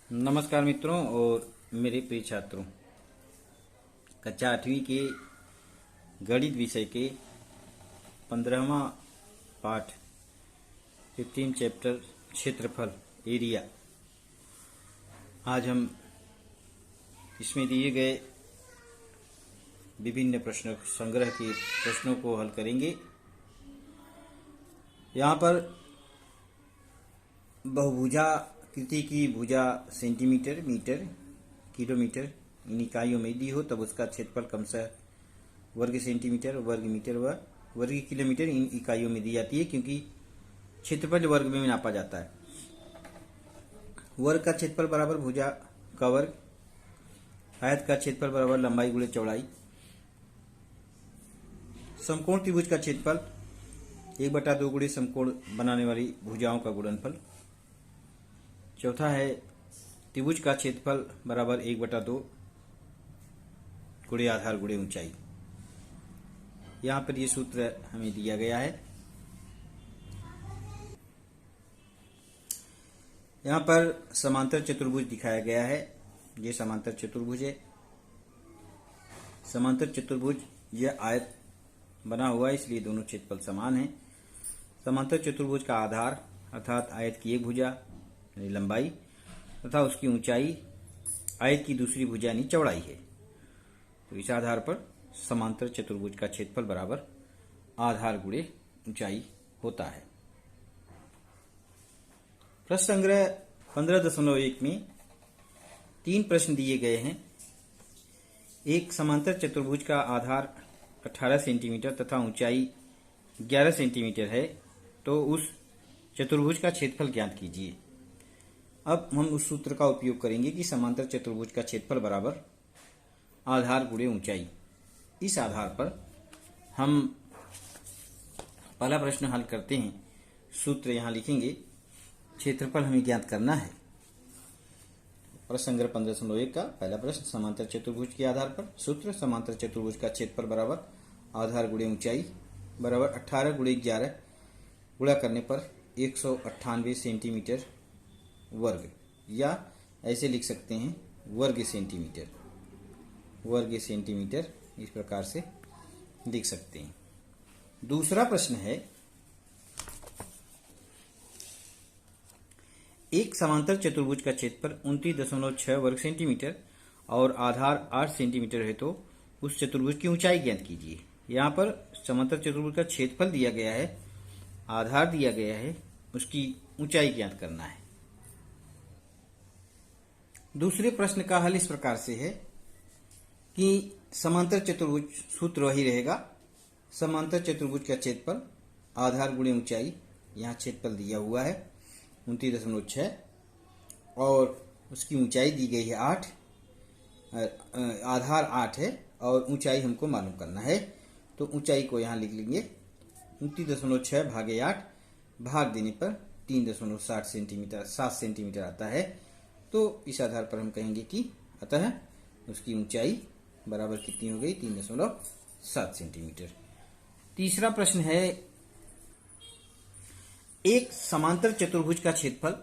नमस्कार मित्रों और मेरे प्रिय छात्रों। कक्षा 8वीं के गणित विषय के 15वां पाठ 15 चैप्टर क्षेत्रफल एरिया। आज हम इसमें दिए गए विभिन्न प्रश्न संग्रह के प्रश्नों को हल करेंगे। यहाँ पर बहुभुजाकृति की भुजा सेंटीमीटर, मीटर, किलोमीटर इन इकाइयों में दी हो तब उसका क्षेत्रफल क्रमशः वर्ग सेंटीमीटर, वर्ग मीटर व वर्ग किलोमीटर इन इकाइयों में दी जाती है, क्योंकि क्षेत्रफल वर्ग में नापा जाता है। वर्ग का क्षेत्रफल बराबर भुजा का वर्ग, आयत का क्षेत्रफल बराबर लंबाई गुणे चौड़ाई, समकोण त्रिभुज का क्षेत्रफल 1/2 गुणे समकोण बनाने वाली भुजाओं का गुणनफल। चौथा है त्रिभुज का क्षेत्रफल बराबर 1/2 गुणे आधार गुणे ऊंचाई। यहाँ पर ये सूत्र हमें दिया गया है। यहाँ पर समांतर चतुर्भुज दिखाया गया है। ये समांतर चतुर्भुज है। समांतर चतुर्भुज यह आयत बना हुआ है, इसलिए दोनों क्षेत्रफल समान हैं। समांतर चतुर्भुज का आधार अर्थात आयत की एक भुजा यानी लंबाई तथा उसकी ऊंचाई आयत की दूसरी भुजा यानी चौड़ाई है। तो इस आधार पर समांतर चतुर्भुज का क्षेत्रफल बराबर आधार गुणे ऊंचाई होता है। प्रश्न संग्रह 15.1 में 3 प्रश्न दिए गए हैं। एक समांतर चतुर्भुज का आधार 18 सेंटीमीटर तथा ऊंचाई 11 सेंटीमीटर है, तो उस चतुर्भुज का क्षेत्रफल ज्ञात कीजिए। अब हम उस सूत्र का उपयोग करेंगे कि समांतर चतुर्भुज का क्षेत्रफल बराबर आधार गुणे ऊंचाई। इस आधार पर हम पहला प्रश्न हल करते हैं। सूत्र यहां लिखेंगे। क्षेत्रफल हमें ज्ञात करना है। प्रश्न संग्रह 15.1 का पहला प्रश्न, समांतर चतुर्भुज के आधार पर सूत्र। समांतर चतुर्भुज का क्षेत्रफल बराबर आधार गुणे ऊंचाई बराबर 18 गुणे 11 गुणा करने पर 198 सेंटीमीटर वर्ग, या ऐसे लिख सकते हैं वर्ग सेंटीमीटर। वर्ग सेंटीमीटर इस प्रकार से लिख सकते हैं। दूसरा प्रश्न है, एक समांतर चतुर्भुज का क्षेत्रफल 29.6 वर्ग सेंटीमीटर और आधार 8 सेंटीमीटर है, तो उस चतुर्भुज की ऊंचाई ज्ञात कीजिए। यहाँ पर समांतर चतुर्भुज का क्षेत्रफल दिया गया है, आधार दिया गया है, उसकी ऊंचाई ज्ञात करना है। दूसरे प्रश्न का हल इस प्रकार से है कि समांतर चतुर्भुज सूत्र वही रहेगा। समांतर चतुर्भुज का क्षेत्रफल आधार गुणे ऊंचाई, यहाँ क्षेत्रफल दिया हुआ है 29.6 और उसकी ऊंचाई दी गई है 8, आधार 8 है और ऊंचाई हमको मालूम करना है। तो ऊंचाई को यहाँ लिख लेंगे 29.6 भागे 8, भाग देने पर 3.60 सेंटीमीटर 7 सेंटीमीटर आता है। तो इस आधार पर हम कहेंगे कि अतः उसकी ऊंचाई बराबर कितनी हो गई, 3.7 सेंटीमीटर। तीसरा प्रश्न है, एक समांतर चतुर्भुज का क्षेत्रफल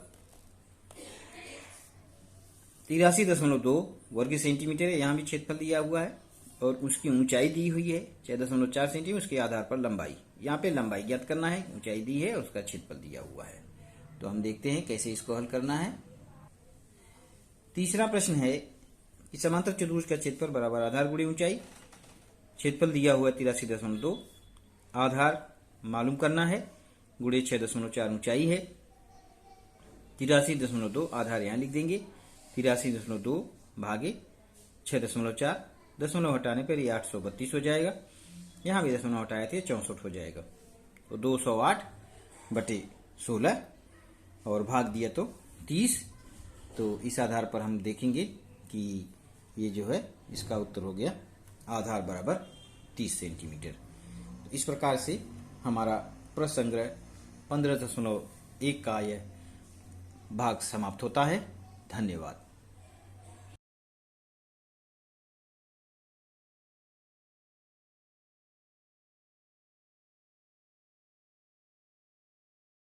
83.2 वर्ग सेंटीमीटर है। यहां भी क्षेत्रफल दिया हुआ है और उसकी ऊंचाई दी हुई है 6.4 सेंटीमीटर। उसके आधार पर लंबाई, यहाँ पे लंबाई ज्ञात करना है, ऊंचाई दी है और उसका क्षेत्रफल दिया हुआ है। तो हम देखते हैं कैसे इसको हल करना है। तीसरा प्रश्न है कि समांतर चतुर्भुज का क्षेत्रफल बराबर आधार गुणे ऊंचाई। क्षेत्रफल दिया हुआ 83.2, आधार मालूम करना है, गुणे 6.4 ऊंचाई है। 83.2 आधार यहां लिख देंगे, 83.2 भागे 6.4, दशमलव हटाने पर ये 832 हो जाएगा। यहां भी दशमलव हटाए थे 64 हो जाएगा। तो 208/16 और भाग दिया तो 30। तो इस आधार पर हम देखेंगे कि ये जो है इसका उत्तर हो गया आधार बराबर 30 सेंटीमीटर। इस प्रकार से हमारा प्रश्न संग्रह 15.1 का यह भाग समाप्त होता है। धन्यवाद।